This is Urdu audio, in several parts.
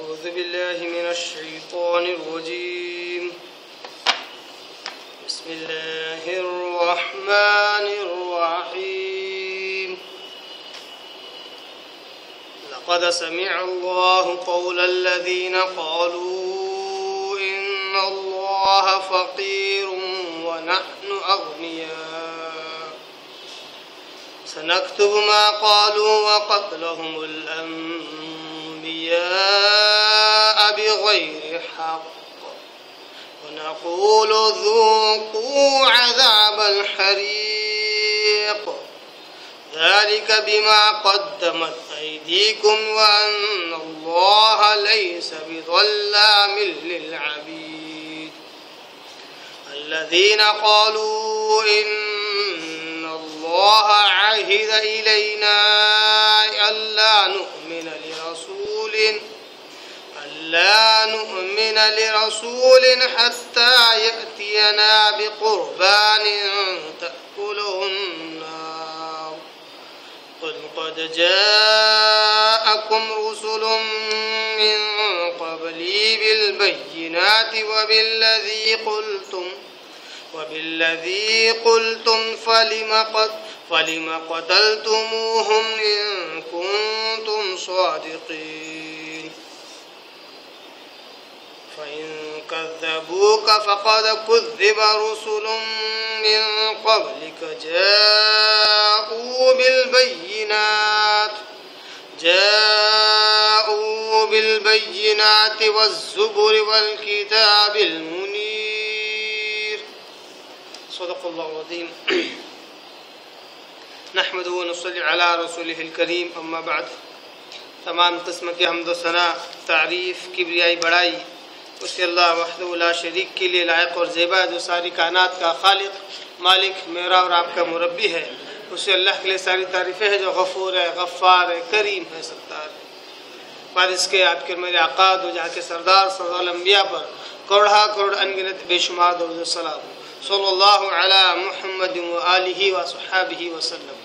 أعوذ بالله من الشيطان الرجيم. بسم الله الرحمن الرحيم. لقد سمع الله قول الذين قالوا إن الله فقير ونحن أغنياء سنكتب ما قالوا وقتلهم الأنبياء بغير حق ونقول ذوقوا عذاب الحريق ذلك بما قدمت أيديكم وأن الله ليس بظلام للعبيد. الذين قالوا إن الله عهد إلينا ألا نؤمن لرسول حتى يأتينا بقربان تأكله النار قل قد جاءكم رسل من قبلي بالبينات وبالذي قلتم فلم قتلتموهم إن كنتم صادقين فإن كذبوك فقد كذب رسل من قبلك جاءوا بالبينات والزبر والكتاب المنير. صدق الله العظيم. نحمد و نصلی علی رسولہ الکریم. اما بعد. تمام قسم کی حمد و ثنا، تعریف، کبریائی، بڑائی اسے اللہ وحدہ لا شریک کے لیے لائق اور زیبا ہے، جو ساری کائنات کا خالق، مالک، میرا اور آپ کا مربی ہے. اسے اللہ کے لیے ساری تعریفیں ہیں، جو غفور ہے، غفار ہے، کریم ہے، ستار ہے. بعد اس کے آپ کے میرے آقا دو جہاں کے سردار الانبیاء پر کروڑا کروڑ انگنت بے شمار درود و سلام صلی اللہ علی محمد و آلہ و صحابہ وسلم.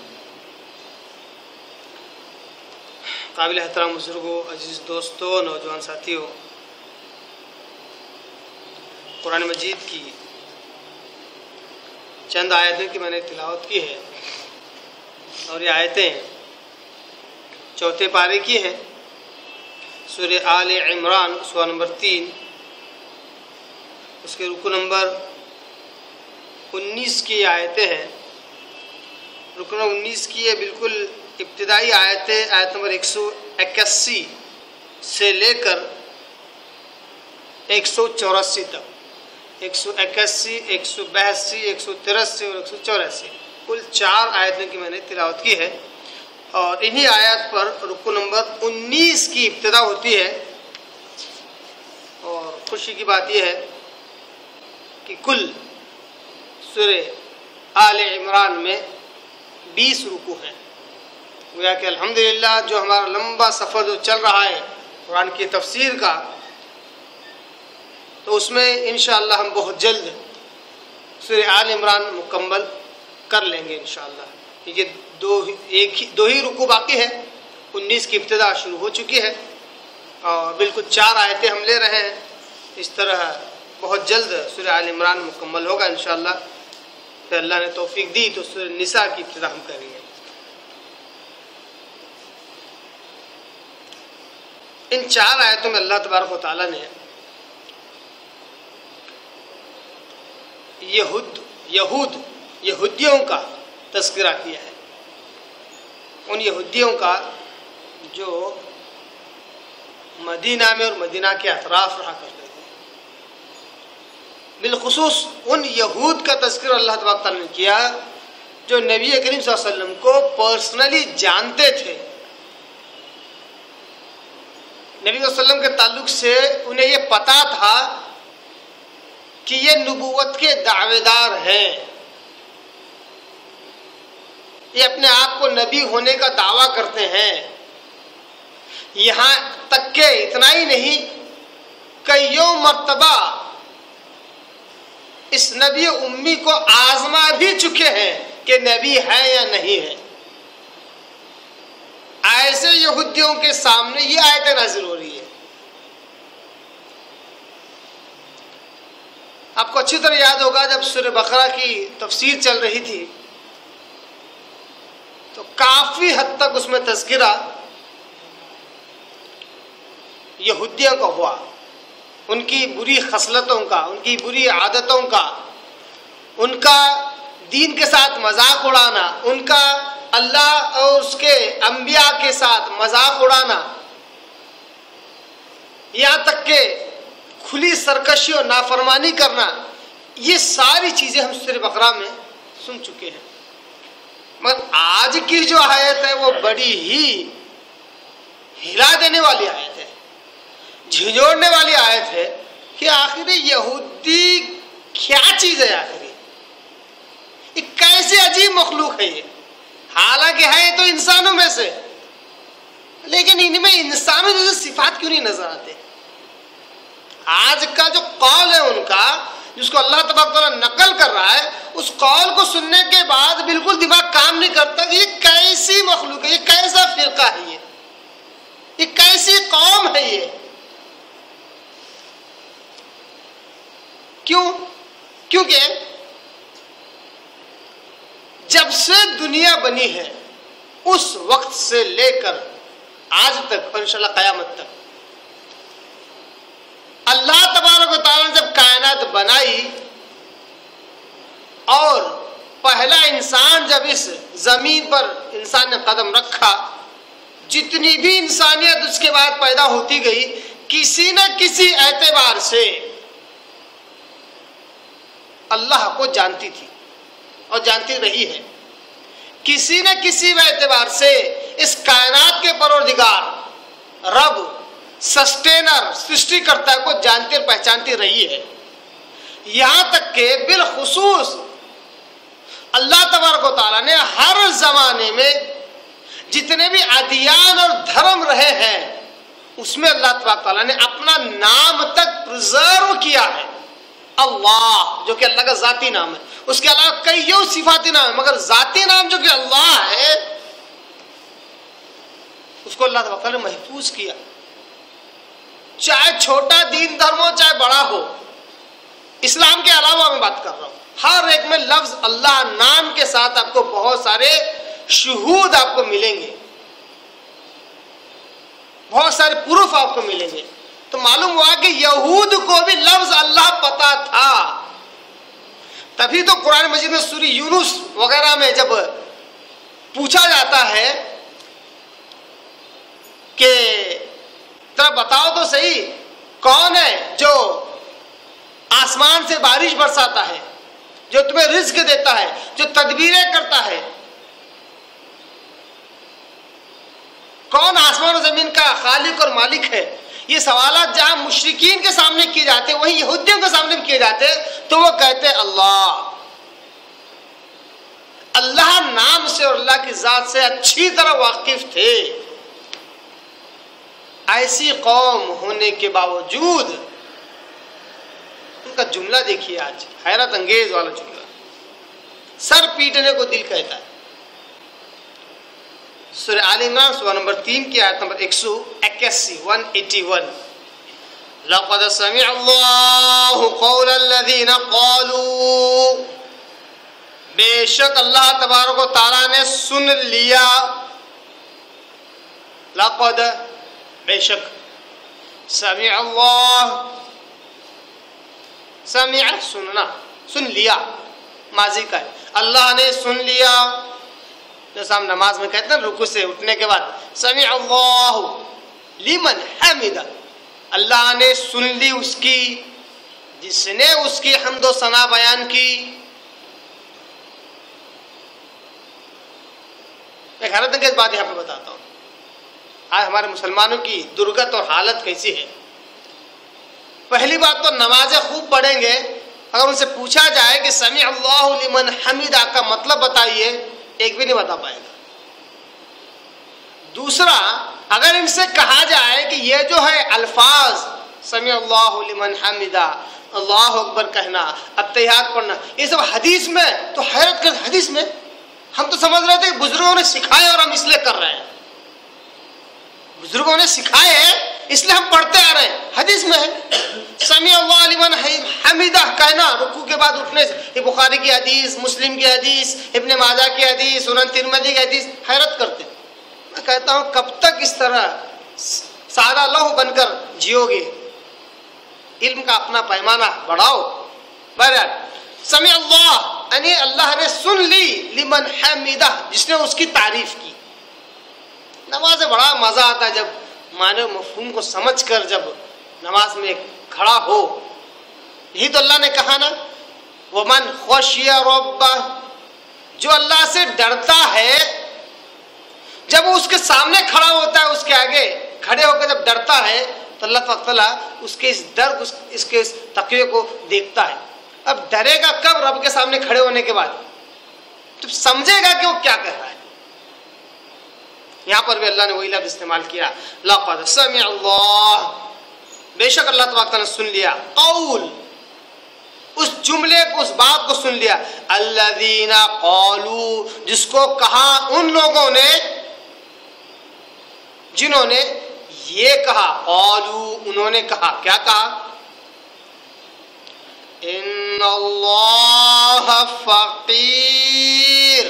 قابل احترام بزرگوں، عزیز دوستوں، نوجوان ساتھیوں، قرآن مجید کی چند آیتیں کی میں نے تلاوت کی ہے، اور یہ آیتیں چوتھے پارے کی ہیں. سورہ آل عمران سورہ نمبر 3، اس کے رکو نمبر 19 کی آیتیں ہیں. رکو نمبر 19 کی یہ بالکل ابتدائی آیتیں، آیت نمبر 181 سے لے کر 184 تک، 181، 182، 183 اور 184 کل 4 آیتیں کی میں نے تلاوت کی ہے. اور انہی آیات پر رکو نمبر 19 کی ابتدا ہوتی ہے. اور خوشی کی بات یہ ہے کہ کل سورہ آل عمران میں 20 رکوع ہیں. گویا کہ الحمدللہ جو ہمارا لمبا سفر جو چل رہا ہے قرآن کی تفسیر کا، تو اس میں انشاءاللہ ہم بہت جلد سورہ آل عمران مکمل کر لیں گے انشاءاللہ. کیونکہ دو ہی رکوع باقی ہے. 19 کی ابتدا شروع ہو چکی ہے اور بالکل 4 آیتیں ہم لے رہے ہیں. اس طرح بہت جلد سورہ آل عمران مکمل ہوگا انشاءاللہ. پھر اللہ نے توفیق دی تو سورہ نساء کی ابتدا ہم کریں گے. ان 4 آیتوں میں اللہ تبارک و تعالیٰ نے یہودیوں کا تذکرہ کیا ہے. ان یہودیوں کا جو مدینہ میں اور مدینہ کے اطراف رہا کرتے تھے. بالخصوص ان یہود کا تذکرہ اللہ تبارک تعالیٰ نے کیا جو نبی کریم صلی اللہ علیہ وسلم کو پرسنلی جانتے تھے. نبی صلی اللہ علیہ وسلم کے تعلق سے انہیں یہ پتا تھا کہ یہ نبوت کے دعوے دار ہیں، یہ اپنے آپ کو نبی ہونے کا دعویٰ کرتے ہیں. یہاں تک کہ اتنا ہی نہیں، کئیوں مرتبہ اس نبی امی کو آزما بھی چکے ہیں کہ نبی ہے یا نہیں ہے. ایسے یہودیوں کے سامنے یہ آیت نازل ہو رہی ہے آپ کو اچھی طرح یاد ہوگا جب سورہ بقرہ کی تفسیر چل رہی تھی تو کافی حد تک اس میں تذکرہ یہودیوں کا ہوا، ان کی بری خصلتوں کا، ان کی بری عادتوں کا، ان کا دین کے ساتھ مذاق اڑانا، ان کا اللہ اور اس کے انبیاء کے ساتھ مذاق اڑانا، یہاں تک کہ کھلی سرکشی اور نافرمانی کرنا، یہ ساری چیزیں ہم سورہ بقرہ میں سن چکے ہیں۔ مگر آج کی جو آیت ہے وہ بڑی ہی ہلا دینے والی آیت ہے، جھنجھوڑنے والی آیت ہے کہ آخر یہودی کیا چیز ہے، آخر یہ کیسے عجیب مخلوق ہے یہ، حالانکہ ہے تو انسانوں میں سے، لیکن ان میں انسانوں جیسے صفات کیوں نہیں نظر آتے؟ آج کا جو قول ہے ان کا، جس کو اللہ تبارک تعالیٰ نقل کر رہا ہے، اس قول کو سننے کے بعد بالکل دماغ کام نہیں کرتا کہ یہ کیسی مخلوق ہے، یہ کیسا فرقہ ہے، یہ کیسی قوم ہے یہ۔ کیونکہ جب سے دنیا بنی ہے اس وقت سے لے کر آج تک اور انشاءاللہ قیامت تک، اللہ تبارک و تعالیٰ نے جب کائنات بنائی اور پہلا انسان جب اس زمین پر انسان نے قدم رکھا، جتنی بھی انسانیت اس کے بعد پیدا ہوتی گئی، کسی نہ کسی اعتبار سے اللہ کو جانتی تھی اور جانتی رہی ہے، کسی نہ کسی اعتبار سے اس کائنات کے پروردگار رب سسٹینر سرشٹی کرتا کو جانتی اور پہچانتی رہی ہے، یہاں تک کہ بالخصوص اللہ تبارک و تعالیٰ نے ہر زمانے میں جتنے بھی ادیان اور دھرم رہے ہیں اس میں اللہ تبارک و تعالیٰ نے اپنا نام تک پرزرو کیا ہے، اللہ جو کہ اللہ کا ذاتی نام ہے، اس کے علاوہ کئی صفاتی نام ہے، مگر ذاتی نام جو کہ اللہ ہے اس کو اللہ تبارک تعالیٰ نے محفوظ کیا، چاہے چھوٹا دین دھرم ہو چاہے بڑا ہو۔ اسلام کے علاوہ میں بات کر رہا ہوں، ہر ایک میں لفظ اللہ نام کے ساتھ آپ کو بہت سارے شہود آپ کو ملیں گے، بہت سارے پروف آپ کو ملیں گے۔ تو معلوم ہوا کہ یہود کو بھی لفظ اللہ پتا تھا، تبھی تو قرآن مجید میں سورہ یونس وغیرہ میں جب پوچھا جاتا ہے کہ ذرا بتاؤ تو صحیح کون ہے جو آسمان سے بارش برساتا ہے، جو تمہیں رزق دیتا ہے، جو تدبیریں کرتا ہے، کون آسمان و زمین کا خالق اور مالک ہے؟ یہ سوالات جہاں مشرکین کے سامنے کیے جاتے وہیں یہودیوں کے سامنے بھی کیے جاتے، تو وہ کہتے اللہ اللہ نام سے اور اللہ کی ذات سے اچھی طرح واقف تھے۔ ایسی قوم ہونے کے باوجود ان کا جملہ دیکھیے، آج حیرت انگیز والا جملہ، سر پیٹنے کو دل کہتا ہے۔ سورہ آل عمران سورہ نمبر 3 کی آیت نمبر 181 لقد سمع اللہ قول الذین قالوا، بے شک اللہ تبارک و تعالیٰ نے سن لیا، لقد بے شک، سمع اللہ سمع سننا، سن لیا ماضی کا ہے، اللہ نے سن لیا، جیسا ہم نماز میں کہتے ہیں رکوع سے اٹھنے کے بعد سمع اللہ لمن حمدہ، اللہ نے سن لی اس کی جس نے اس کی حمد و ثنا بیان کی۔ ایک حیرت انگیز بات یہاں پہ بتاتا ہوں، آج ہمارے مسلمانوں کی درگت اور حالت کیسی ہے۔ پہلی بات تو نمازیں خوب پڑھیں گے، اگر ان سے پوچھا جائے کہ سمع اللہ لمن حمدہ کا مطلب بتائیے، ایک بھی نہیں بتا پائے گا۔ دوسرا، اگر ان سے کہا جائے کہ یہ جو ہے الفاظ سمع اللہ لمن حمدہ، اللہ اکبر کہنا، اتحیات پڑھنا، یہ سب حدیث میں، تو حیرت کر، حدیث میں ہم تو سمجھ رہے تھے کہ بزرگوں نے سکھائے اور ہم اس لیے کر رہے ہیں، بزرگوں نے سکھائے اس لیے ہم پڑھتے آ رہے ہیں، حدیث میں ہے سمع اللہ لمن حمیدہ کہنا رکوع کے بعد اٹھنے سے، یہ بخاری کی حدیث، مسلم کی حدیث، ابن ماجہ کی حدیث، سنن ترمذی کی حدیث، حیرت کرتے. میں کہتا ہوں کب تک اس طرح سادہ لوح بن کر جیو گے؟ علم کا اپنا پیمانہ بڑھاؤ. بہرحال سمع اللہ، یعنی اللہ نے سن لی، لمن حمیدہ، جس نے اس کی تعریف کی. نماز میں بڑا مزہ آتا ہے جب معنی و مفہوم کو سمجھ کر جب نماز میں کھڑا ہو. یہی تو اللہ نے کہا نا، وَمَنْ خَشِيَ رَبَّهُ، جو اللہ سے ڈرتا ہے، جب وہ اس کے سامنے کھڑا ہوتا ہے، اس کے آگے کھڑے ہو کر جب ڈرتا ہے تو اللہ تعالیٰ اس کے اس ڈر، اس کے اس تقوی کو دیکھتا ہے. اب ڈرے گا کب؟ رب کے سامنے کھڑے ہونے کے بعد تو سمجھے گا کہ وہ کیا کہہ رہا ہے. یہاں پر بھی اللہ نے وہی لفظ استعمال کیا، لقد سمع اللہ، بے شک اللہ تبارک نے سن لیا، قول، اس جملے کو، اس بات کو سن لیا، الذین قالوا، جس کو کہا ان لوگوں نے جنہوں نے یہ کہا، قالوا، انہوں نے کہا، کیا کہا؟ ان اللہ فقیر.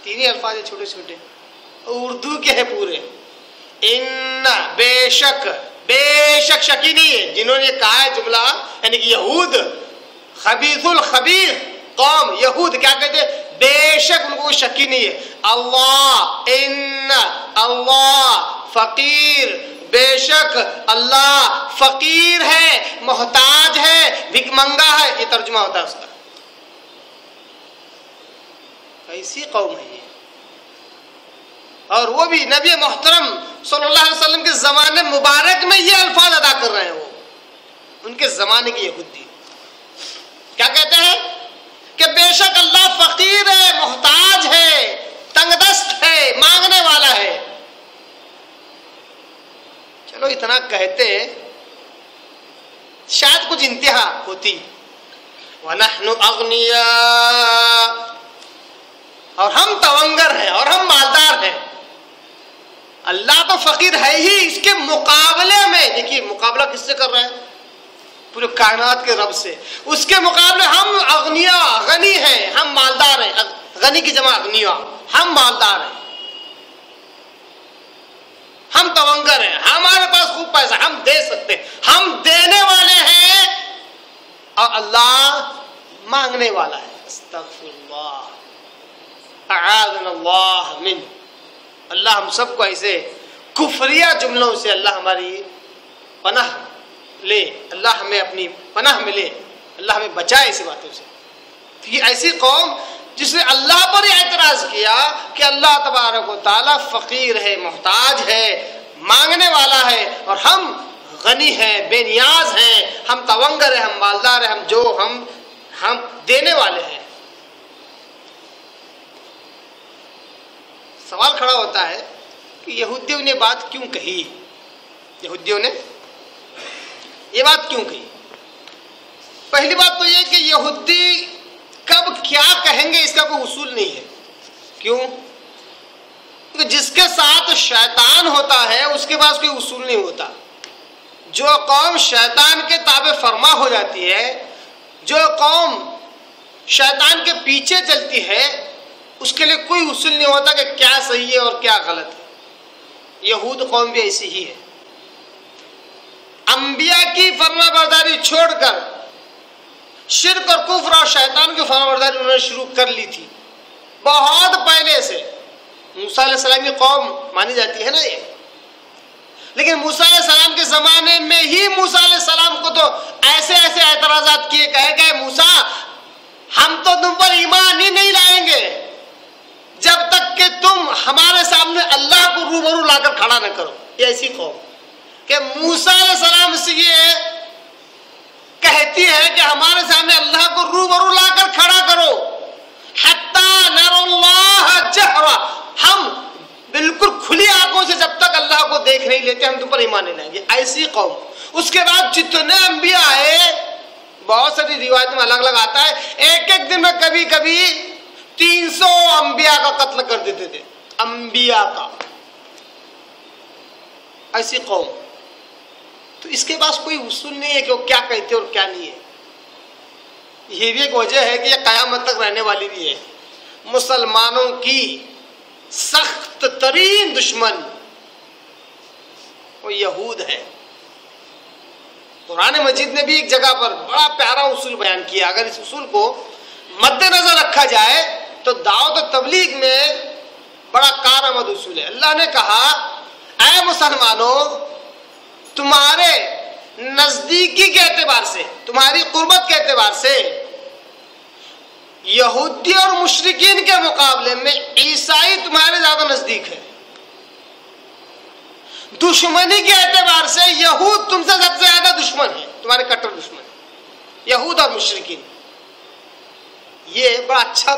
تین ہی الفاظ ہیں چھوٹے چھوٹے، اردو کے ہیں پورے. ان، بے شک، بے شک شکی نہیں ہے. جنہوں نے کہا ہے جملہ، یعنی کہ یہود، خبیث الخبیث قوم یہود کیا کہتے ہیں؟ بے شک ان کو شکی نہیں ہے. اللہ، ان اللہ فقیر، بے شک اللہ فقیر ہے، محتاج ہے، بھیک منگا ہے. یہ ترجمہ ہوتا ہے اس کا. ایسی قوم ہے یہ، اور وہ بھی نبی محترم صلی اللہ علیہ وسلم کے زمانے مبارک میں یہ الفاظ ادا کر رہے ہیں. وہ ان کے زمانے کے یہودی کیا کہتے ہیں کہ بے شک اللہ فقیر ہے، محتاج ہے، تنگ دست ہے، مانگنے والا ہے. چلو اتنا کہتے شاید کچھ انتہا ہوتی. وَنَحْنُ أَغْنِيَاءُ، اور ہم تونگر ہیں اور ہم مالدار ہیں. اللہ تو فقیر ہے ہی، اس کے مقابلے میں دیکھیے مقابلہ کس سے کر رہے ہیں؟ پورے کائنات کے رب سے. اس کے مقابلے ہم اغنیا، غنی ہیں، ہم مالدار ہیں. غنی کی جمع اغنیا، ہم مالدار ہیں، ہم تونگر ہیں، ہمارے پاس خوب پیسہ، ہم دے سکتے ہیں، ہم دینے والے ہیں، اور اللہ مانگنے والا ہے. استغفر اللہ، اعاذنا اللہ من. اللہ ہم سب کو ایسے کفریہ جملوں سے اللہ ہماری پناہ لے، اللہ ہمیں اپنی پناہ میں لے، اللہ ہمیں بچائے ایسی باتوں سے. یہ ایسی قوم جس نے اللہ پر اعتراض کیا کہ اللہ تبارک و تعالیٰ فقیر ہے، محتاج ہے، مانگنے والا ہے، اور ہم غنی ہیں، بے نیاز ہیں، ہم تونگر ہیں، ہم مالدار ہیں، ہم دینے والے ہیں. سوال کھڑا ہوتا ہے کہ یہودیوں نے بات کیوں کہی؟ یہودیوں نے یہ بات کیوں کہی؟ پہلی بات تو یہ کہ یہودی کب کیا کہیں گے اس کا کوئی اصول نہیں ہے. کیوں؟ کیونکہ جس کے ساتھ شیطان ہوتا ہے اس کے پاس کوئی اصول نہیں ہوتا. جو قوم شیطان کے تابع فرما ہو جاتی ہے، جو قوم شیطان کے پیچھے چلتی ہے، اس کے لیے کوئی اصول نہیں ہوتا کہ کیا صحیح ہے اور کیا غلط ہے. یہود قوم بھی ایسی ہی ہے. انبیاء کی فرما برداری چھوڑ کر شرک اور کفر اور شیطان کی فرما برداری انہوں نے شروع کر لی تھی بہت پہلے سے. موسیٰ علیہ السلام کی قوم مانی جاتی ہے نا یہ، لیکن موسیٰ علیہ السلام کے زمانے میں ہی موسیٰ علیہ السلام کو تو ایسے ایسے اعتراضات کیے، کہے گئے موسیٰ ہم تو تم پر ایمان ہی نہیں لائیں گے جب تک کہ تم ہمارے سامنے اللہ کو روبرو لا کر کھڑا نہ کرو. یہ ایسی قوم کہ موسیٰ علیہ السلام سے یہ کہتی ہے کہ ہمارے سامنے اللہ کو روبرو لا کر کھڑا کرو. حتی نر اللہ جہرا، ہم بالکل کھلی آنکھوں سے جب تک اللہ کو دیکھ نہیں لیتے ہم تم پر ایمان نہیں لائیں گے. ایسی قوم. اس کے بعد جتنے انبیاء آئے، بہت ساری روایت میں الگ الگ آتا ہے، ایک ایک دن میں کبھی کبھی 300 انبیاء کا قتل کر دیتے تھے. انبیاء کا. ایسی قوم. تو اس کے پاس کوئی اصول نہیں ہے کہ وہ کیا کہتے اور کیا نہیں ہے. یہ بھی ایک وجہ ہے کہ یہ قیامت تک رہنے والی بھی ہے. مسلمانوں کی سخت ترین دشمن وہ یہود ہے. قرآن مجید نے بھی ایک جگہ پر بڑا پیارا اصول بیان کیا. اگر اس اصول کو مد نظر رکھا جائے تو دعوت و تبلیغ میں بڑا کارآمد اصول ہے. اللہ نے کہا اے مسلمانوں تمہارے نزدیکی کے اعتبار سے, تمہاری قربت کے اعتبار سے یہودی اور مشرکین کے مقابلے میں عیسائی تمہارے زیادہ نزدیک ہے. دشمنی کے اعتبار سے یہود تم سے سب سے زیادہ دشمن ہے, تمہارے کٹر دشمن ہے یہود اور مشرکین. یہ بڑا اچھا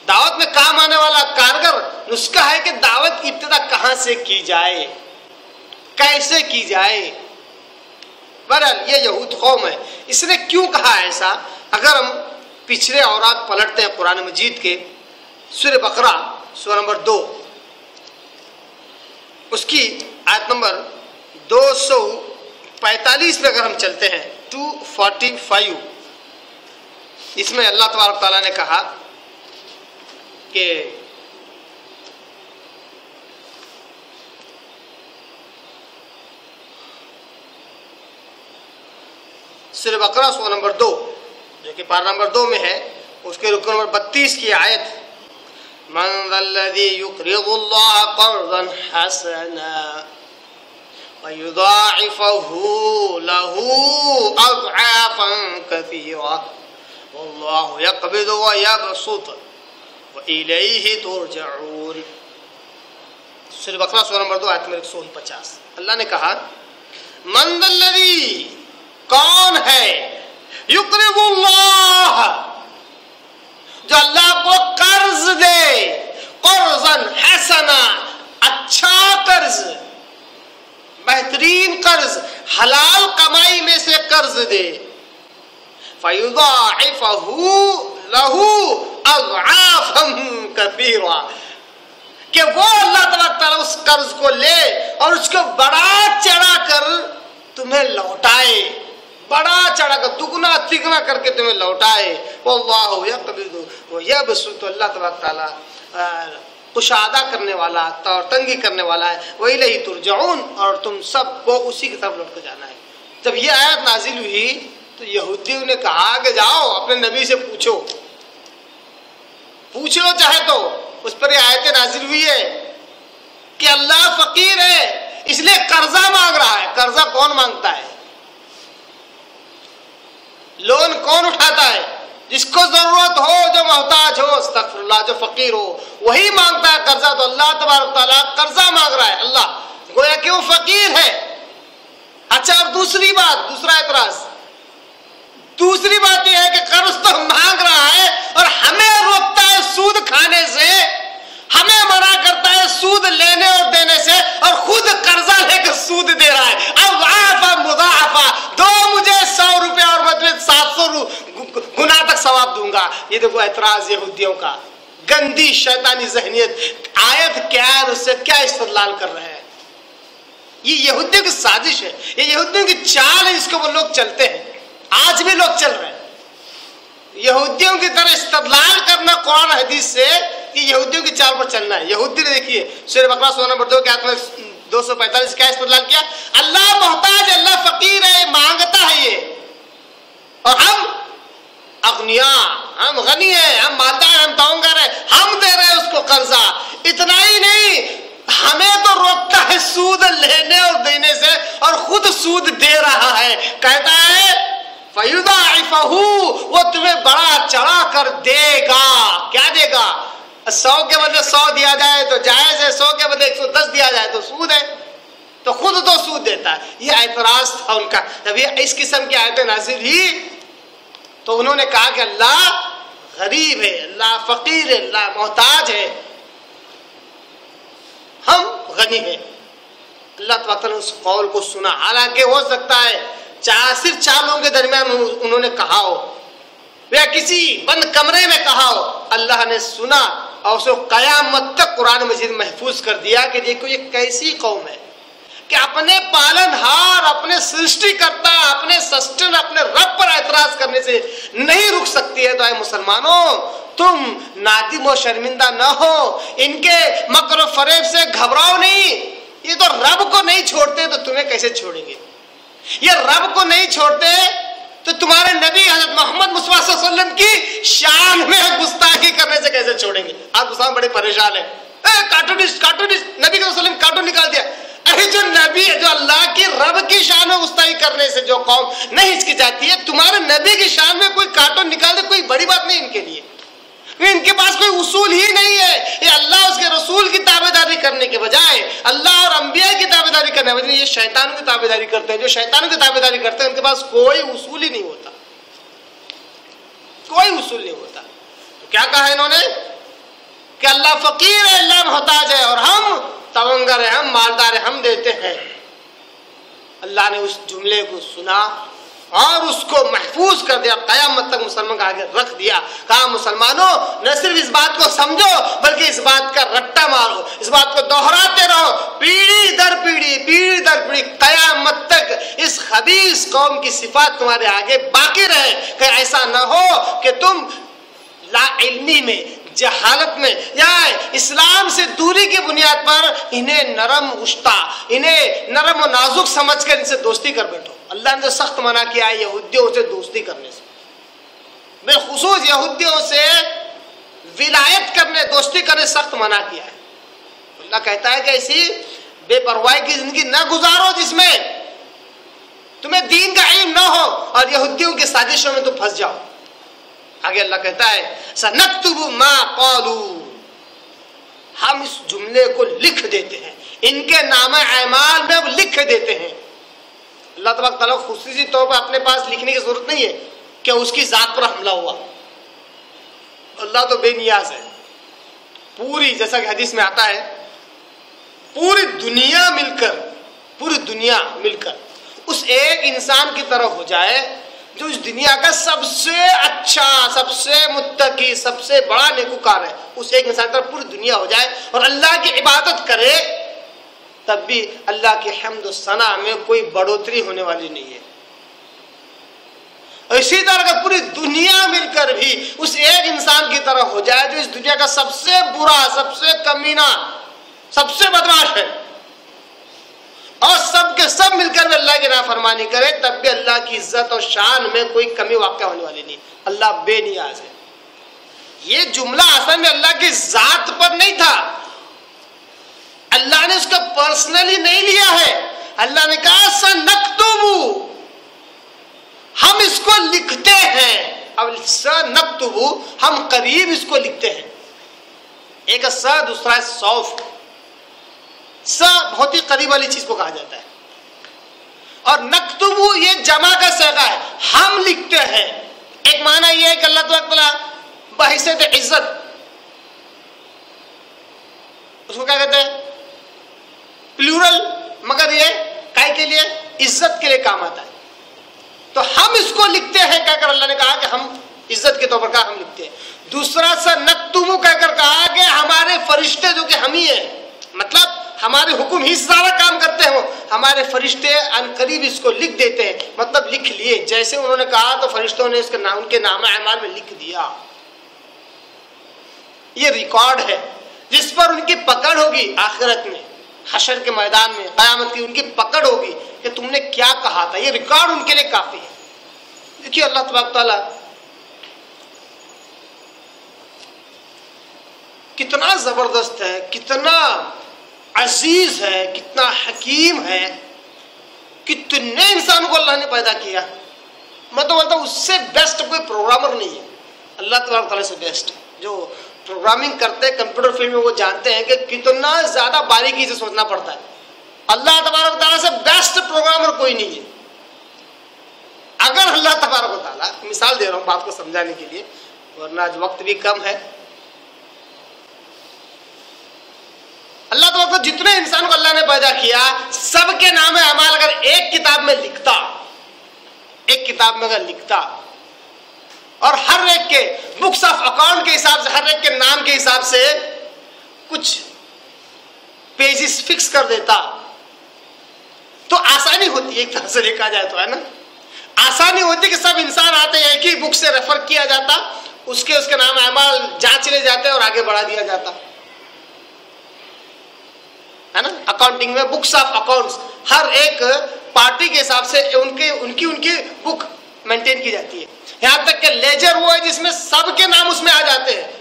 دعوت میں کام آنے والا کارگر نسخہ ہے کہ دعوت کی ابتدا کہاں سے کی جائے, کیسے کی جائے. بہرحال یہ یہود قوم ہے. اس نے کیوں کہا ایسا؟ اگر ہم پچھلے اورات پلٹتے ہیں قرآن مجید کے سورہ بقرہ سورہ نمبر 2 اس کی آیت نمبر 245 پہ اگر ہم چلتے ہیں 245, اس میں اللہ تبارک تعالیٰ نے کہا کہ سورہ بقرہ سورہ نمبر 2 جو کہ پارہ نمبر 2 میں ہے, اس کے رکن نمبر 32 کی آیت, من ذا الذی یقرض اللہ قرضا حسنا ویضاعفہ لہ اضعافا کثیرا واللہ یقبض ویبسط وإلیہ ترجعون. سورہ بقرہ سورہ نمبر 2 آیت نمبر 149. اللہ نے کہا من ذا الذی, کون ہے, یقرض اللہ, جو اللہ کو قرض دے, قرضا حسنا, اچھا قرض, بہترین قرض, حلال کمائی میں سے قرض دے, فیضاعفہ لہ اضعافا کثیرا, کہ وہ اللہ تبارک تعالیٰ اس قرض کو لے اور اس کو بڑا چڑھا کر تمہیں لوٹائے, بڑا چڑھا کر دگنا تگنا کر کے تمہیں لوٹائے. واللہ یقبض ویبسط, اللہ تبارک تعالیٰ کشادہ کرنے والا, تنگی کرنے والا ہے. وإلیہ ترجعون, اور تم سب کو اسی کی طرف لوٹ کر جانا ہے. جب یہ آیت نازل ہوئی تو یہودیوں نے کہا کہ جاؤ اپنے نبی سے پوچھو چاہے تو. اس پر یہ آیت نازل ہوئی ہے کہ اللہ فقیر ہے اس لیے قرضہ مانگ رہا ہے. قرضہ کون مانگتا ہے؟ لون کون اٹھاتا ہے؟ جس کو ضرورت ہو, جو محتاج ہو, استغفر اللہ, جو فقیر ہو وہی مانگتا ہے قرضہ. تو اللہ تبارک تعالیٰ قرضہ مانگ رہا ہے. اللہ گویا کہ وہ فقیر ہے. اچھا, اب دوسرا اعتراض, دوسری بات یہ ہے کہ قرض تو مانگ رہا ہے اور ہمیں روکتا ہے سود کھانے سے, ہمیں منع کرتا ہے سود لینے اور دینے سے, اور خود قرضہ لے کر سود دے رہا ہے. اضعافا مضاعفا, دو مجھے 100 روپے اور میں تمہیں 700 گنا تک ثواب دوں گا. یہ دیکھو اعتراض یہودیوں کا, گندی شیطانی ذہنیت. آیت کیا ہے, اس سے کیا استدلال کر رہے ہیں؟ یہ یہودیوں کی سازش ہے, یہ یہودیوں کی چال ہے, جس کو وہ لوگ چلتے ہیں. آج بھی لوگ چل رہے ہیں یہودیوں کی طرح استدلال کرنا قرآن حدیث سے. یہ یہودیوں کی چال پر چلنا ہے. یہودی نے دیکھیے سورہ بقرہ سورہ نمبر 2 کے آیت میں 245 کیا استدلال کیا؟ اللہ محتاج, اللہ فقیر ہے, مانگتا ہے یہ, اور ہم اغنیا, ہم غنی ہیں, ہم مالدار, ہم تاؤنگر ہیں, ہم دے رہے ہیں اس کو قرضہ. اتنا ہی نہیں, ہمیں تو روکتا ہے سود لینے اور دینے سے, اور خود سود دے رہا ہے. کہتا ہے فیضاعفہ, وہ تمہیں بڑا چڑھا کر دے گا. کیا دے گا؟ 100 کے بدلے 100 دیا جائے تو جائز ہے, 100 کے بدلے 110 دیا جائے تو سود ہے. تو خود تو سود دیتا ہے. یہ اعتراض تھا ان کا. جب یہ اس قسم کی آیتیں نازل ہوئی تو انہوں نے کہا کہ اللہ غریب ہے, اللہ فقیر ہے, اللہ محتاج ہے, ہم غنی ہیں. اللہ تعالیٰ نے اس قول کو سنا. حالانکہ ہو سکتا ہے صرف 4 لوگوں کے درمیان انہوں نے کہا ہو یا کسی بند کمرے میں کہا ہو. اللہ نے سنا اور اسے قیامت تک قرآن مجید محفوظ کر دیا کہ دیکھو یہ کیسی قوم ہے, کہ اپنے پالن ہار، اپنے سرشٹی کرتا، اپنے سسٹن، اپنے رب پر اعتراض کرنے سے نہیں رک سکتی ہے، تو اے مسلمانوں تم نادم و شرمندہ نہ ہو، ان کے مکر و فریب سے گھبراؤ نہیں. یہ تو رب کو نہیں چھوڑتے تو تمہیں کیسے چھوڑیں گے؟ یہ رب کو نہیں چھوڑتے تو تمہارے نبی حضرت محمد مصطفیٰ صلی اللہ علیہ وسلم کی شان میں گستاخی کرنے سے کیسے چھوڑیں گے؟ آپ مسلمان بڑے پریشان ہیں، کارٹونسٹ نبی صلی اللہ علیہ وسلم کارٹون نکال دیا. ارے جو نبی، جو اللہ کی رب کی شان میں گستاخی کرنے سے جو قوم نہیں ہچکچاتی ہے، تمہارے نبی کی شان میں کوئی کارٹون نکال دے کوئی بڑی بات نہیں ان کے لیے. ان کے پاس کوئی اصول ہی نہیں ہے. یہ اللہ اس کے رسول کی تابعداری کرنے کے بجائے، اللہ اور انبیاء کی تابعداری کرنے کے بجائے یہ شیطانوں کی تابعداری کرتے ہیں. جو شیطانوں کی تابعداری کرتے ہیں ان کے پاس کوئی اصول ہی نہیں ہوتا، کوئی اصول نہیں ہوتا. تو کیا کہا انہوں نے کہ اللہ فقیر ہے، اللہ محتاج ہے، اور ہم تونگر ہیں، ہم مالدار ہیں، ہم دیتے ہیں. اللہ نے اس جملے کو سنا اور اس کو محفوظ کر دیا، قیامت تک مسلمان کا آگے رکھ دیا. کہا مسلمانوں نہ صرف اس بات کو سمجھو بلکہ اس بات کا رٹا مارو، اس بات کو دہراتے رہو، پیڑھی در پیڑھی قیامت تک اس خبیث قوم کی صفات تمہارے آگے باقی رہے. کہ ایسا نہ ہو کہ تم لا علمی میں، جہالت میں یا اسلام سے دوری کی بنیاد پر انہیں نرم گشتہ، انہیں نرم و نازک سمجھ کر ان سے دوستی کر بیٹھو. اللہ نے سخت منع کیا ہے یہودیوں سے دوستی کرنے سے، بالخصوص یہودیوں سے ولایت کرنے، دوستی کرنے سخت منع کیا ہے. اللہ کہتا ہے کہ ایسی بے پرواہی کی زندگی نہ گزارو جس میں تمہیں دین کا علم نہ ہو اور یہودیوں کی سازشوں میں تم پھنس جاؤ. آگے اللہ کہتا ہے سنکتب ما قالوا، ہم اس جملے کو لکھ دیتے ہیں، ان کے نام اعمال میں اب لکھ دیتے ہیں. اللہ تبارک تعالیٰ خصوصی طور پر اپنے پاس لکھنے کی ضرورت نہیں ہے کہ اس کی ذات پر حملہ ہوا. اللہ تو بے نیاز ہے. پوری، جیسا کہ حدیث میں آتا ہے، پوری دنیا مل کر اس ایک انسان کی طرح ہو جائے جو اس دنیا کا سب سے اچھا، سب سے متقی، سب سے بڑا نیکوکار ہے. اس ایک انسان کی طرح پوری دنیا ہو جائے اور اللہ کی عبادت کرے، تب بھی اللہ کی حمد و ثنا میں کوئی بڑھوتری ہونے والی نہیں ہے. اسی طرح کا پوری دنیا مل کر بھی اس ایک انسان کی طرح ہو جائے جو اس دنیا کا سب سے برا، سب سے کمینہ، سب سے بدمعاش ہے، اور سب کے سب مل کر بھی اللہ کی نافرمانی کرے، تب بھی اللہ کی عزت اور شان میں کوئی کمی واقع ہونے والی نہیں. اللہ بے نیاز ہے. یہ جملہ اصل میں اللہ کی ذات پر نہیں تھا، اللہ نے اس کا پرسنلی نہیں لیا ہے. اللہ نے کہا سنکتب، ہم اس کو لکھتے ہیں. اب سنکتب ہم قریب اس کو لکھتے ہیں. ایک س، دوسرا ہے سوف. س بہت ہی قریب والی چیز کو کہا جاتا ہے، اور نکتب یہ جمع کا صیغہ ہے، ہم لکھتے ہیں. ایک معنی یہ ہے کہ اللہ تعالیٰ بحیثیت عزت، اس کو کیا کہتے ہیں پلورل، مگر یہ کائے کے لیے؟ عزت کے لیے کام آتا ہے. تو ہم اس کو لکھتے ہیں کہہ کر اللہ نے کہا کہ ہم عزت کے طور پر کہا ہم لکھتے ہیں. دوسرا سا نکتب کہہ کر کہا کہ ہمارے فرشتے جو کہ ہم ہی ہیں، مطلب ہمارے حکم ہی سارا کام کرتے ہیں، ہمارے فرشتے ان قریب اس کو لکھ دیتے ہیں. مطلب لکھ لیے، جیسے انہوں نے کہا تو فرشتوں نے اس کے نام، ان کے نام اعمال میں لکھ دیا. یہ ریکارڈ ہے جس پر ان کی پکڑ ہوگی آخرت میں، حشر کے میدان میں، قیامت کی ان کی پکڑ ہوگی کہ تم نے کیا کہا تھا. یہ ریکارڈ ان کے لیے کافی ہے. دیکھیے اللہ تبارک تعالیٰ کتنا زبردست ہے، کتنا عزیز ہے، کتنا حکیم ہے. کتنے انسان کو اللہ نے پیدا کیا. میں تو بولتا ہوں اس سے بیسٹ کوئی پروگرامر نہیں ہے. اللہ تبارک تعالیٰ سے بیسٹ. جو پروگرامنگ کرتے ہیں کمپیوٹر فیلڈ میں وہ جانتے ہیں کہ کتنا زیادہ باریکی سے سوچنا پڑتا ہے. اللہ تبارک تعالیٰ سے بیسٹ پروگرامر کوئی نہیں ہے. اگر اللہ تبارک تعالیٰ، مثال دے رہا ہوں بات کو سمجھانے کے لیے ورنہ آج وقت بھی کم ہے، اللہ تعالیٰ جتنے انسان کو اللہ نے پیدا کیا سب کے نام اعمال اگر ایک کتاب میں لکھتا، ایک کتاب میں اگر لکھتا اور ہر ایک کے بکس آف اکاؤنٹ کے حساب سے، ہر ایک کے نام کے حساب سے کچھ پیجز فکس کر دیتا ہوتی ہے ایک طرح سے دیکھا جائے تو، ہے نا. آسانی ہوتی کہ سب انسان آتے ہیں ایک ہی بک سے ریفر کیا جاتا، اس کے نام اعمال جانچ لے جاتے اور آگے بڑھا دیا جاتا، ہے نا. اکاؤنٹنگ میں بکس آف اکاؤنٹس، ہر ایک پارٹی کے حساب سے ان کی بک مینٹین کی جاتی ہے. یہاں تک کہ لیجر وہ ہے جس میں سب کے نام اس میں آ جاتے ہیں،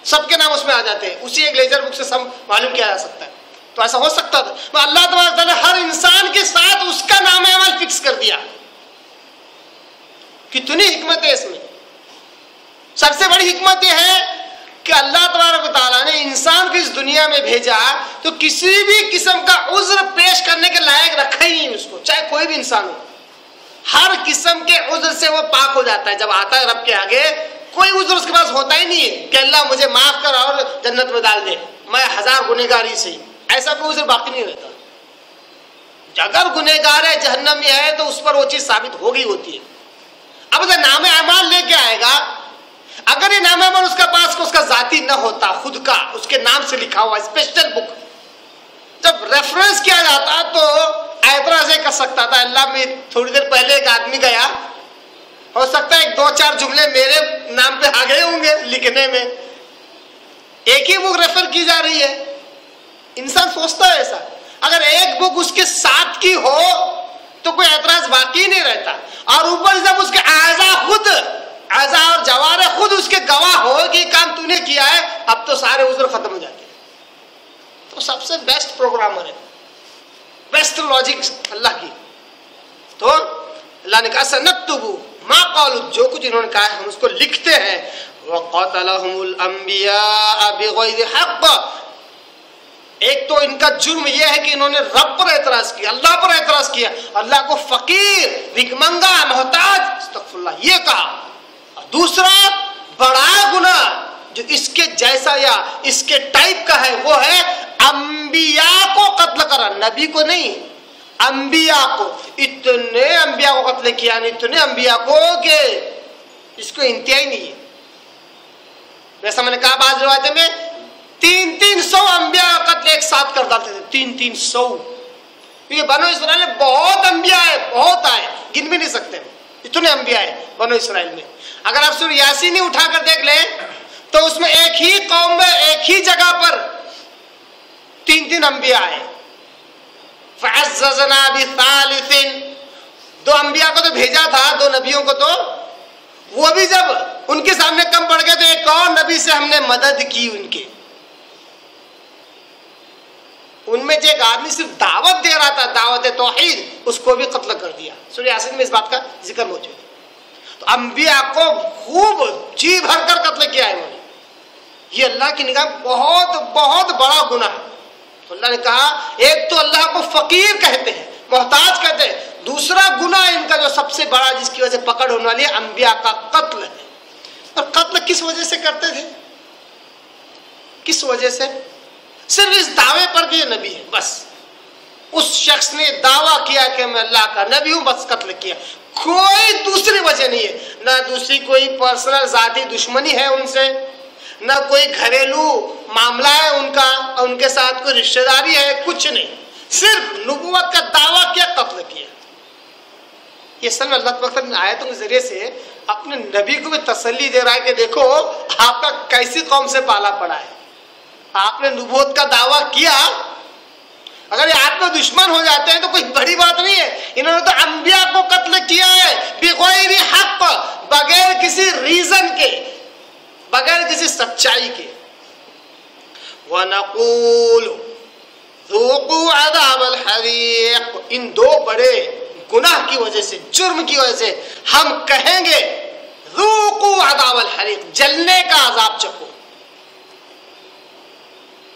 سب کے نام اس میں آ جاتے ہیں، اسی ایک لیجر بک سے سب معلوم کیا جا سکتا ہے. تو ایسا ہو سکتا تھا، اللہ تبارک تعالیٰ ہر انسان کے ساتھ اس کا نام عمل فکس کر دیا. کتنی حکمت ہے اس میں. سب سے بڑی حکمت یہ ہے کہ اللہ تبارک تعالیٰ نے انسان کو اس دنیا میں بھیجا تو کسی بھی قسم کا عذر پیش کرنے کے لائق رکھا ہی نہیں اس کو، چاہے کوئی بھی انسان ہو. ہر قسم کے عذر سے وہ پاک ہو جاتا ہے. جب آتا ہے رب کے آگے کوئی عذر اس کے پاس ہوتا ہی نہیں ہے کہ اللہ مجھے معاف کر اور جنت میں ڈال دے، میں 1000 گنہگار ہی صحیح، ایسا کوئی عذر باقی نہیں رہتا. اگر گنہگار ہے جہنم میں ہے تو اس پر وہ چیز ثابت ہو گئی ہوتی ہے. اب اگر نام اعمال لے کے آئے گا، اگر یہ نام اعمال اس کا پاس اس کا ذاتی نہ ہوتا، خود کا اس کے نام سے لکھا ہوا اسپیشل بک، جب ریفرنس کیا جاتا تو اعتراض یہ کر سکتا تھا، اللہ میں تھوڑی دیر پہلے ایک آدمی گیا، ہو سکتا ہے 2-4 جملے میرے نام پہ آ گئے ہوں گے لکھنے میں، ایک ہی بک ریفر کی جا رہی ہے. انسان سوچتا ہے ایسا. اگر ایک بک اس کے ساتھ کی ہو تو کوئی اعتراض باقی نہیں رہتا، اور اوپر جب اس کے اعضاء اور جوارح خود اس کے گواہ ہو کہ کام تو نے کیا ہے، اب تو سارے عذر ختم ہو جاتے ہیں. تو سب سے بیسٹ پروگرامر ہے، بیسٹ لاجک اللہ کی. تو اللہ نے کہا سنکتب ما قالوا، جو کچھ انہوں نے کہا ہے ہم اس کو لکھتے ہیں. وقتلهم الانبیاء بغیر حق، ایک تو ان کا جرم یہ ہے کہ انہوں نے رب پر اعتراض کیا، اللہ پر اعتراض کیا، اللہ کو فقیر، بھکمنگا، محتاج، استغفر اللہ یہ کہا. دوسرا بڑا گناہ جو اس کے جیسا یا اس کے ٹائپ کا ہے وہ ہے انبیاء کو قتل کرا، نبی کو نہیں، انبیاء کو. اتنے انبیاء کو قتل کیا، اتنے انبیاء کو کہ اس کو انتہائی نہیں ہے. جیسا میں نے کہا بعض روایتیں میں 300 انبیاء کا قتل ایک ساتھ کر ڈالتے تھے، 300. کیونکہ بنو اسرائیل میں بہت انبیاء ہے، بہت آئے، گن بھی نہیں سکتے اتنے انبیاء ہیں بنو اسرائیل میں. اگر آپ سورہ یاسین اٹھا کر دیکھ لیں تو اس میں ایک ہی قوم میں ایک ہی جگہ پر 3 انبیاء ہیں. فعززنا بثالث، 2 انبیاء کو تو بھیجا تھا، 2 نبیوں کو، تو وہ بھی جب ان کے سامنے کم پڑ گئے تو ایک اور نبی سے ہم نے مدد کی ان کے. ان میں جو ایک آدمی صرف دعوت دے رہا تھا، دعوت توحید، اس کو بھی قتل کر دیا. سورہ یاسین میں اس بات کا ذکر موجود ہے. تو انبیاء کو خوب جی بھر کر قتل کیا ہے انہوں نے. یہ اللہ کی نگاہ بہت بہت بڑا گناہ ہے. تو اللہ نے کہا ایک تو اللہ کو فقیر کہتے ہیں، محتاج کہتے ہیں، دوسرا گناہ ان کا جو سب سے بڑا جس کی وجہ سے پکڑ ہونے والی ہے انبیاء کا قتل ہے. اور قتل کس وجہ سے کرتے تھے؟ کس وجہ سے؟ صرف اس دعوے پر کہ یہ نبی ہے، بس اس شخص نے دعویٰ کیا کہ میں اللہ کا نبی ہوں، بس قتل کیا. کوئی دوسری وجہ نہیں ہے، نہ دوسری کوئی پرسنل ذاتی دشمنی ہے ان سے، نہ کوئی گھریلو معاملہ ہے ان کا، ان کے ساتھ کوئی رشتہ داری ہے، کچھ نہیں. صرف نبوت کا دعویٰ کیا، قتل کیا. یہ سن اللہ تبارک نے آیتوں کے ذریعے سے اپنے نبی کو بھی تسلی دے رہا ہے کہ دیکھو آپ کا کیسی قوم سے پالا پڑا ہے، آپ نے نبوت کا دعویٰ کیا، اگر یہ آپ کو دشمن ہو جاتے ہیں تو کوئی بڑی بات نہیں ہے. انہوں نے تو انبیاء کو قتل کیا ہے بغیر حق، بغیر کسی ریزن کے، بغیر کسی سچائی کے. وَنَقُولُ ذُوقُوا عَذَابَ الْحَرِيقِ، ان 2 بڑے گناہ کی وجہ سے، جرم کی وجہ سے ہم کہیں گے ذُوقُوا عَذَابَ الْحَرِيقِ، جلنے کا عذاب چکھو.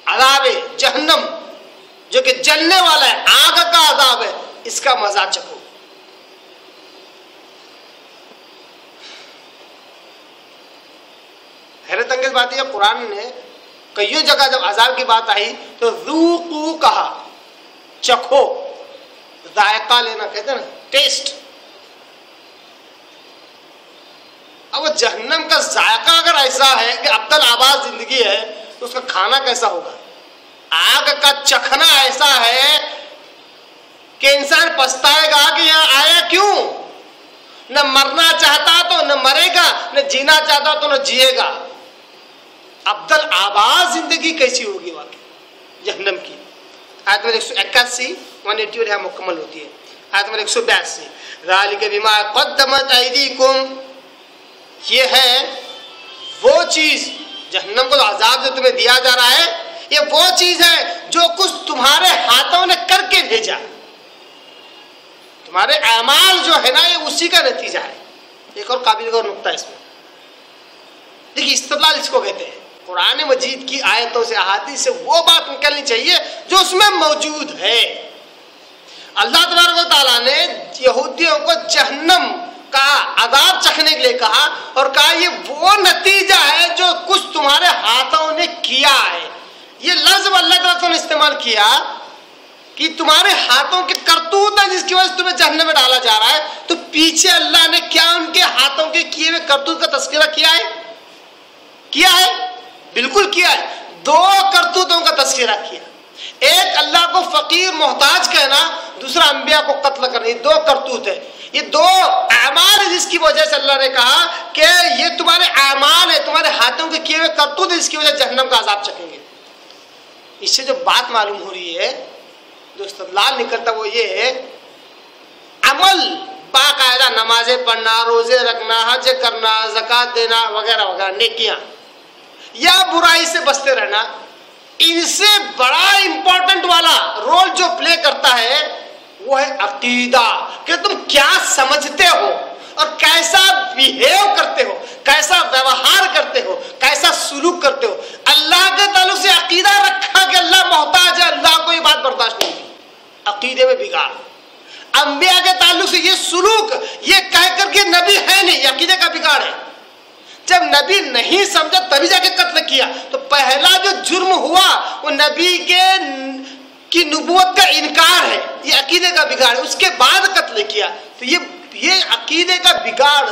عذاب جہنم جو کہ جلنے والا ہے، آگ کا عذاب ہے، اس کا مزہ چکھو. حیرت انگیز بات ہے قرآن نے کئی جگہ جب عذاب کی بات آئی تو ذوقوا کہا، چکھو، ذائقہ لینا کہتے ہیں نا، ٹیسٹ. اب جہنم کا ذائقہ اگر ایسا ہے کہ ابدل آباد زندگی ہے تو اس کا کھانا کیسا ہوگا؟ آگ کا چکھنا ایسا ہے پچھتائے گا کہ یہاں آیا کیوں. نہ مرنا چاہتا تو نہ مرے گا, نہ جینا چاہتا تو نہ جیے گا. ابدل آباد زندگی کیسی ہوگی واقعی جہنم کی. آیت نمبر 181 180 اور یہاں مکمل ہوتی ہے. آیت نمبر 182 ذالک بما قدمت ایدیکم, یہ ہے وہ چیز, جہنم کو عذاب جو تمہیں دیا جا رہا ہے یہ وہ چیز ہے جو کچھ تمہارے ہاتھوں نے کر کے بھیجا. تمہارے اعمال جو ہے نا یہ اسی کا نتیجہ ہے. ایک اور قابل غور نقطہ اس میں دیکھیے, استدلال اس کو کہتے ہیں. قرآن مجید کی آیتوں سے احادیث سے وہ بات نکلنی چاہیے جو اس میں موجود ہے. اللہ تبارک و تعالیٰ نے یہودیوں کو جہنم کا عذاب چکھنے کے لیے کہا اور کہا یہ وہ نتیجہ ہے جو کچھ تمہارے ہاتھوں نے کیا ہے. یہ لفظ اللہ تعالیٰ نے استعمال کیا کہ تمہارے ہاتھوں کے کرتوت ہے جس کی وجہ سے تمہیں جہنم میں ڈالا جا رہا ہے. تو پیچھے اللہ نے کیا ان کے ہاتھوں کے کیے ہوئے کرتوت کا تذکرہ کیا ہے؟ بالکل کیا ہے. دو کرتوتوں کا تذکرہ کیا. ایک اللہ کو فقیر محتاج کہنا, دوسرا انبیاء کو قتل کرنا. یہ دو کرتوت ہے, یہ دو اعمال ہے جس کی وجہ سے اللہ نے کہا کہ یہ تمہارے اعمال ہے, تمہارے ہاتھوں کے کیے ہوئے کرتوت ہے جس کی وجہ سے جہنم کا عذاب چکیں گے. اس سے جو بات معلوم ہو رہی ہے, جو استدلال نکلتا وہ یہ ہے, عمل باقاعدہ نمازیں پڑھنا, روزے رکھنا, حج کرنا, زکوٰۃ دینا وغیرہ وغیرہ نیکیاں, یا برائی سے بچتے رہنا, ان سے بڑا امپورٹنٹ والا رول جو پلے کرتا ہے وہ ہے عقیدہ, کہ تم کیا سمجھتے ہو اور کیسا بیہیو کرتے ہو, کیسا ویوہار کرتے ہو, کیسا سلوک کرتے ہو. اللہ کے تعلق سے عقیدہ رکھا کہ اللہ محتاج ہے, اللہ کو یہ بات برداشت نہیں ہوگی, عقیدے میں بگاڑ. انبیاء کے تعلق سے یہ سلوک, یہ کہہ کر کے نبی ہے نہیں, یہ عقیدے کا بگاڑ ہے. جب نبی نہیں سمجھا تبھی جا کے قتل کیا, تو پہلا جو جرم ہوا وہ نبی کی نبوت کا انکار ہے, یہ عقیدے کا بگاڑ ہے. اس کے بعد قتل کیا, تو یہ عقیدے کا بگاڑ,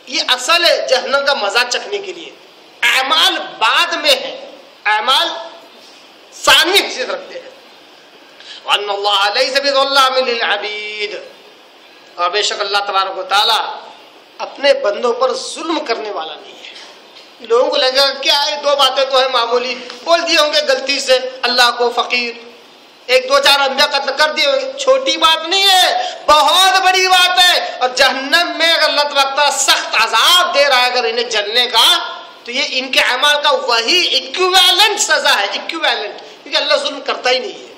یہ اصل ہے جہنم کا مزہ چکھنے کے لیے. اعمال بعد میں ہے, اعمال ثانی حیثیت رکھتے ہیں. وَأَنَّ اللَّهَ لَيْسَ بِظَلَّامٍ لِّلْعَبِيدِ, اور بے شک اللہ تبارک و تعالیٰ اپنے بندوں پر ظلم کرنے والا نہیں ہے. لوگوں کو لگا کیا ہے, دو باتیں تو ہے معمولی, بول دیے ہوں گے غلطی سے اللہ کو فقیر, ایک دو چار انبیاء قتل کر دیے ہوں گے, چھوٹی بات نہیں ہے, بہت بڑی بات ہے. اور جہنم میں اگر اللہ تعالیٰ سخت عذاب دے رہا ہے اگر انہیں جلنے کا, تو یہ ان کے اعمال کا وہی ایکویولنٹ سزا ہے, ایکویولنٹ, کیونکہ اللہ ظلم کرتا ہی نہیں ہے.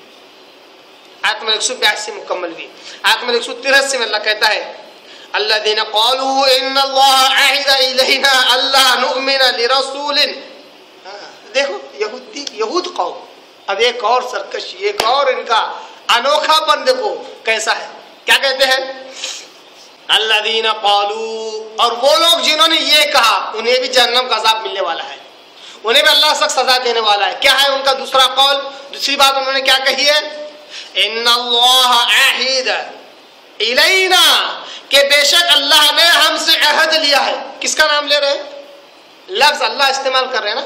آیت نمبر 182 مکمل ہوئی. آیت نمبر 183 میں اللہ کہتا ہے الذين قالوا ان الله عهد الينا الا نؤمن لرسول. دیکھو یہود قوم, اب ایک اور سرکشی, ایک اور ان کا انوکھا پن دیکھو کیسا ہے. کیا کہتے ہیں الذين قالوا, اور وہ لوگ جنہوں نے یہ کہا انہیں بھی جہنم کا عذاب ملنے والا ہے, انہیں بھی اللہ سخت سزا دینے والا ہے. کیا ہے ان کا دوسرا قول, دوسری بات انہوں نے کیا کہی ہے, ان اللہ عہد الینا, کہ بے شک اللہ نے ہم سے عہد لیا ہے. کس کا نام لے رہے ہیں, لفظ اللہ استعمال کر رہے ہیں نا,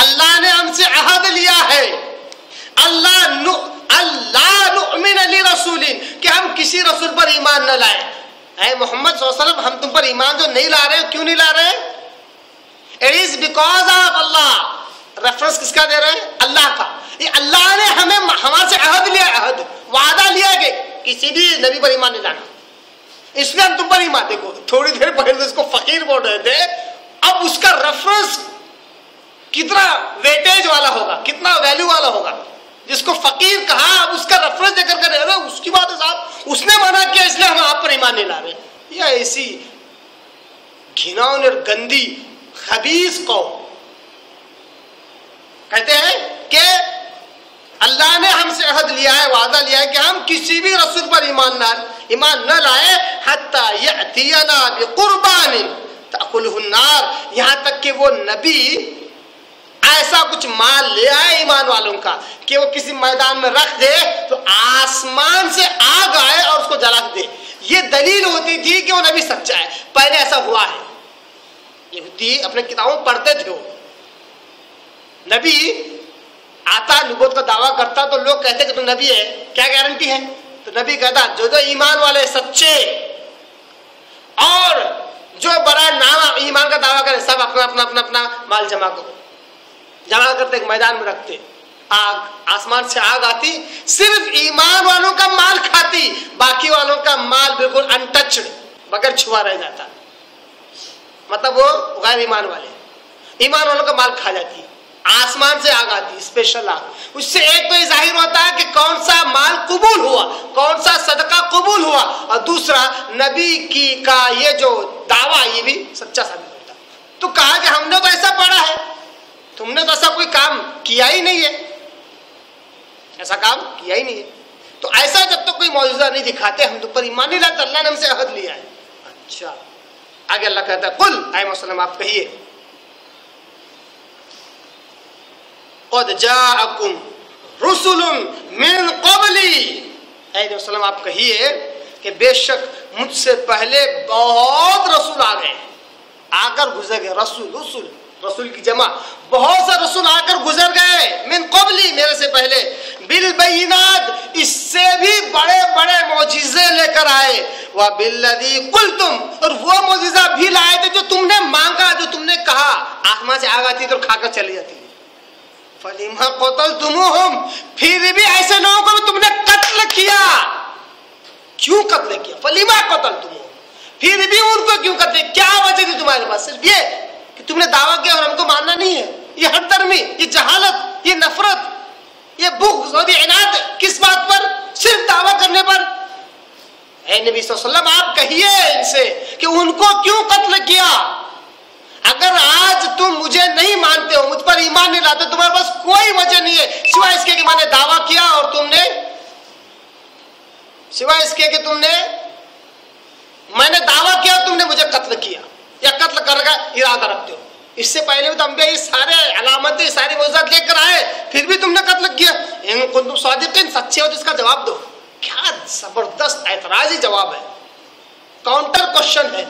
اللہ نے ہم سے عہد لیا ہے, اللہ نؤمن لرسول, کہ ہم کسی رسول پر ایمان نہ لائیں. اے محمد صلی اللہ علیہ وسلم, ہم تم پر ایمان جو نہیں لا رہے, کیوں نہیں لا رہے؟ It is because of Allah. Reference کس کا دے رہے ہیں, اللہ کا. یہ اللہ نے ہمارے سے عہد لیا, عہد وعدہ لیا کہ کسی بھی نبی پر ایمان نہیں لانا, اس لیے ہم تم پر ایمان. دیکھو تھوڑی دیر پہلے اس کو فقیر بول رہے تھے, اب اس کا ریفرنس کتنا ویٹیج والا ہوگا, کتنا ویلیو والا ہوگا. جس کو فقیر کہا, اب اس کا ریفرنس دے کر کے رہے رہے, اس کی بات ہے صاحب, اس نے منع کیا اس لیے ہم آپ پر ایمان نہیں لا رہے. یہ ایسی گھناؤنی اور گندی خبیث قوم کہتے ہیں کہ اللہ نے ہم سے عہد لیا ہے, وعدہ لیا ہے کہ ہم کسی بھی رسول پر ایمان نہ لائے حتی یأتینا بقربان تأکلہ النار, یہاں تک کہ وہ نبی ایسا کچھ مال لے آئے ایمان والوں کا کہ وہ کسی میدان میں رکھ دے تو آسمان سے آگ آئے اور اس کو جلا دے. یہ دلیل ہوتی تھی کہ وہ نبی سچا ہے. پہلے ایسا ہوا ہے, یہودی اپنے کتابوں پڑھتے تھے, وہ نبی آتا نبوت کا دعویٰ کرتا تو لوگ کہتے کہ تو نبی ہے, کیا گارنٹی ہے, تو نبی کہتا جو ایمان والے سچے اور جو برائے نام ایمان کا دعویٰ کرے سب اپنا اپنا اپنا اپنا مال جمع کرو. جمع کرتے ایک میدان میں رکھتے, آگ آسمان سے آگ آتی, صرف ایمان والوں کا مال کھاتی, باقی والوں کا مال بالکل انٹچڈ بغیر چھوا رہ جاتا. مطلب وہ غیر ایمان والے, ایمان والوں کا مال کھا جاتی. آسمان سے آگ آتی, اسپیشل آگ. اس سے ایک تو یہ ظاہر ہوتا ہے کہ کون سا مال قبول ہوا, کون سا صدقہ قبول ہوا, اور دوسرا نبی کی کا یہ جو دعویٰ یہ بھی سچا ثابت ہوتا. تو کہا کہ ہم نے تو ایسا پڑھا ہے, تم نے تو ایسا کوئی کام کیا ہی نہیں ہے, ایسا کام کیا ہی نہیں ہے. تو ایسا جب تک کوئی معجزہ نہیں دکھاتے ہم تو پر ایمان نہیں لاتے, اللہ نے ہم سے عہد لیا ہے. اچھا آگے اللہ کہتا ہے قل اے وسلم آپ کہیے قد جاءکم رسل من قبلی, اے وسلم آپ کہیے کہ بے شک مجھ سے پہلے بہت رسول آ گئے, آ کر گزر گئے. رسول رسول کی جمع, بہت سے رسول آ کر گزر گئے. من قبلی میرے سے پہلے, بالبینات اس سے بھی بڑے بڑے معجزے لے کر آئے, وبالذی قلتم اور وہ معجزہ بھی لائے تھے جو تم نے مانگا, جو تم نے کہا. آسمان سے آگ آتی تو کھا کر چلی جاتی. فلما قتلتموہم پھر بھی ایسے لوگوں کو تم نے قتل کیا. کیوں قتل کیا؟ فلما قتلتموہم پھر بھی ان کو کیوں قتل, کیا وجہ تھی تمہارے پاس؟ صرف یہ کہ تم نے دعویٰ کیا اور ہم کو ماننا نہیں ہے. یہ ہٹ درمی, یہ جہالت, یہ نفرت, یہ بغض اور یہ عناد کس بات پر؟ صرف دعویٰ کرنے پر. اے نبی صلی اللہ علیہ وسلم آپ کہیے ان سے کہ ان کو کیوں قتل کیا. اگر آج تم مجھے نہیں مانتے ہو, مجھ پر ایمان نہیں لاتے, تمہارے پاس کوئی وجہ نہیں ہے سوائے اس کے کہ میں نے دعویٰ کیا اور تم نے, سوائے اس کے کہ تم نے, میں نے دعویٰ کیا تم نے مجھے قتل کیا یا قتل کرنے کا ارادہ رکھتے ہو. اس سے پہلے بھی تو انبیاء یہ سارے علامتیں ساری معجزات لے کر آئے, پھر بھی تم نے قتل کیا. ان کنتم صادقین, سچے ہو تو اس کا جواب دو. کیا زبردست اعتراضی جواب ہے, کاؤنٹر کوشچن ہے.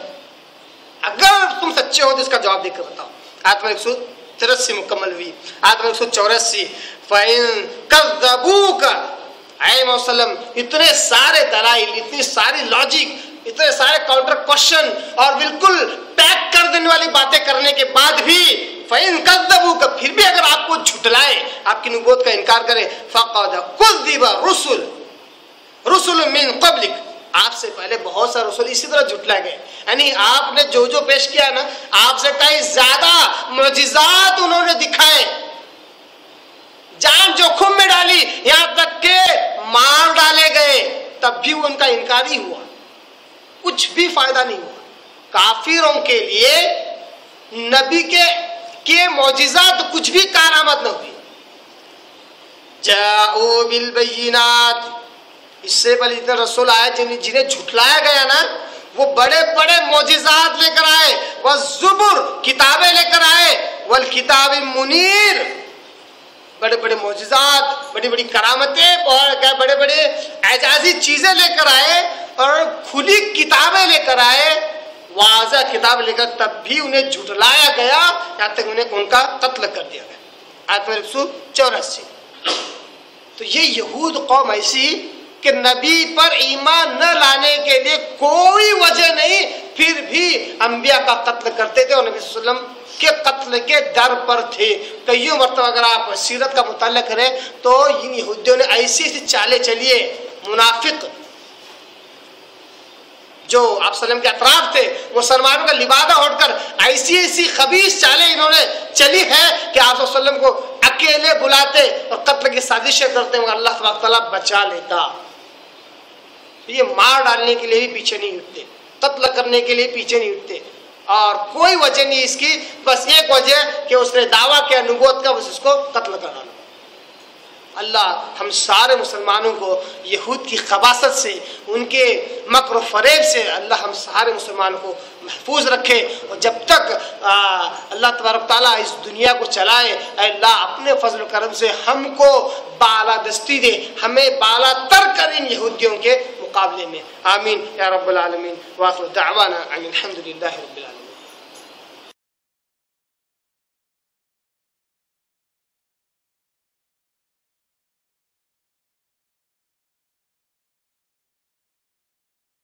اگر تم سچے ہو تو اس کا جواب دے کر بتاؤ. آیت نمبر 183 مکمل ہوئی. آیت نمبر 184 فَإِن كَذَّبُوكَ اے وسلم اتنے سارے دلائل, اتنی ساری لاجک, اتنے سارے کاؤنٹر کوشچن اور بالکل پیک کر دینے والی باتیں کرنے کے بعد بھی فَإِن كَذَّبُوكَ پھر بھی اگر آپ کو جھٹلائے, آپ کی نبوت کا انکار کرے, فَقَدْ كُذِّبَ رُسُلٌ مِّن قَبْلِكَ آپ سے پہلے بہت سارے رسول اسی طرح جھٹلائے گئے. یعنی آپ نے جو جو پیش کیا نا, آپ سے کہیں زیادہ معجزات انہوں نے دکھائے, جان جوخم میں ڈالی, یہاں تک کہ مار ڈالے گئے, تب بھی ان کا انکار ہی ہوا, کچھ بھی فائدہ نہیں ہوا. کافروں کے لیے نبی کے معجزات کچھ بھی کارآمد نہ ہوئی. جاءوا بالبینات, اس سے پہلے اتنے رسول آئے جنہیں جھٹلایا گیا نا, وہ بڑے بڑے معجزات لے کر آئے, والزبر کتابیں لے کر آئے, والکتاب منیر بڑے بڑے معجزات, بڑی بڑی کرامتیں, بڑے بڑے اعجازی چیزیں لے کر آئے, اور کھلی کتابیں لے کر آئے, واضح کتاب لے کر, تب بھی انہیں جھٹلایا گیا, یہاں تک انہیں ان کا قتل کر دیا گیا. آیت نمبر 184. تو یہ یہود قوم ایسی کہ نبی پر ایمان نہ لانے کے لیے کوئی وجہ نہیں, پھر بھی انبیاء کا قتل کرتے تھے اور نبی صلی اللہ علیہ وسلم کے قتل کے در پر تھے. کئیوں مرتبہ اگر آپ سیرت کا مطالعہ کریں تو ان یہودیوں نے ایسی ایسی چالیں چلیے, منافق جو آپ صلی اللہ علیہ وسلم کے اطراف تھے, مسلمانوں کا لبادہ اڑ کر ایسی ایسی خبیث چالیں انہوں نے چلی ہے کہ آپ صلی اللہ علیہ وسلم کو اکیلے بلاتے اور قتل کی سازشیں کرتے, مگر اللہ تبارک تعالیٰ بچا لیتا. یہ مار ڈالنے کے لیے بھی پیچھے نہیں اٹھتے, قتل کرنے کے لیے پیچھے نہیں اٹھتے, اور کوئی وجہ نہیں اس کی, بس ایک وجہ کہ اس نے دعویٰ کیا نبوت کا, بس اس کو قتل کرنا. اللہ ہم سارے مسلمانوں کو یہود کی خباثت سے, ان کے مکر و فریب سے اللہ ہم سارے مسلمانوں کو محفوظ رکھے, اور جب تک اللہ تبارک تعالیٰ اس دنیا کو چلائے, اے اللہ اپنے فضل و کرم سے ہم کو بالا دستی دے, ہمیں بالا تر کر ان یہودیوں کے مقابلے میں. آمین یا رب العالمین. وآخر دعوانا ان الحمد للہ رب العالمین.